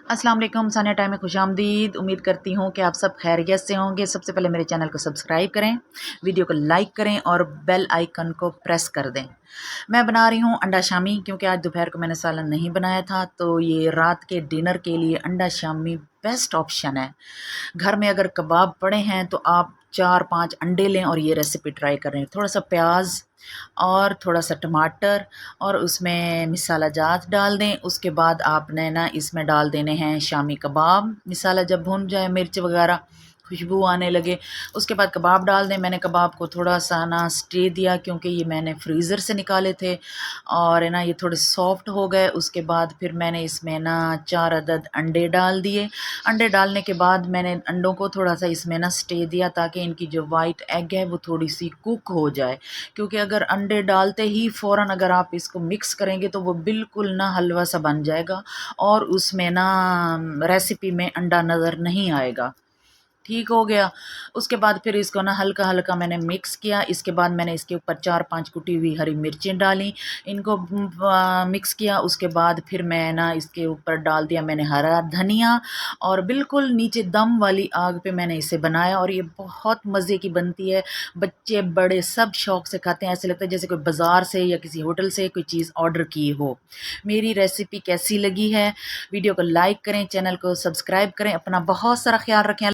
अस्सलाम वालेकुम, सानिया टाइम में खुशामदीद। उम्मीद करती हूँ कि आप सब खैरियत से होंगे। सबसे पहले मेरे चैनल को सब्सक्राइब करें, वीडियो को लाइक करें और बेल आइकन को प्रेस कर दें। मैं बना रही हूँ अंडा शामी, क्योंकि आज दोपहर को मैंने सालन नहीं बनाया था, तो ये रात के डिनर के लिए अंडा शामी बेस्ट ऑप्शन है। घर में अगर कबाब पड़े हैं तो आप 4-5 अंडे लें और ये रेसिपी ट्राई करें। थोड़ा सा प्याज और थोड़ा सा टमाटर और उसमें मसाला जात डाल दें। उसके बाद आपने ना इसमें डाल देने हैं शामी कबाब। मसाला जब भुन जाए, मिर्च वगैरह खुशबू आने लगे, उसके बाद कबाब डाल दें। मैंने कबाब को थोड़ा सा ना स्टे दिया, क्योंकि ये मैंने फ्रीज़र से निकाले थे और है ना ये थोड़े सॉफ्ट हो गए। उसके बाद फिर मैंने इसमें ना 4 अदद अंडे डाल दिए। अंडे डालने के बाद मैंने अंडों को थोड़ा सा इसमें ना स्टे दिया, ताकि इनकी जो वाइट एग है वो थोड़ी सी कुक हो जाए। क्योंकि अगर अंडे डालते ही फ़ौरन अगर आप इसको मिक्स करेंगे तो वो बिल्कुल ना हलवा सा बन जाएगा और उसमें ना रेसिपी में अंडा नज़र नहीं आएगा। ठीक हो गया। उसके बाद फिर इसको ना हल्का हल्का मैंने मिक्स किया। इसके बाद मैंने इसके ऊपर 4-5 कुटी हुई हरी मिर्चें डाली, इनको मिक्स किया। उसके बाद फिर मैं ना इसके ऊपर डाल दिया मैंने हरा धनिया और बिल्कुल नीचे दम वाली आग पे मैंने इसे बनाया और ये बहुत मज़े की बनती है। बच्चे बड़े सब शौक़ से खाते हैं, ऐसे लगता है जैसे कोई बाज़ार से या किसी होटल से कोई चीज़ ऑर्डर की हो। मेरी रेसिपी कैसी लगी है? वीडियो को लाइक करें, चैनल को सब्सक्राइब करें, अपना बहुत सारा ख्याल रखें।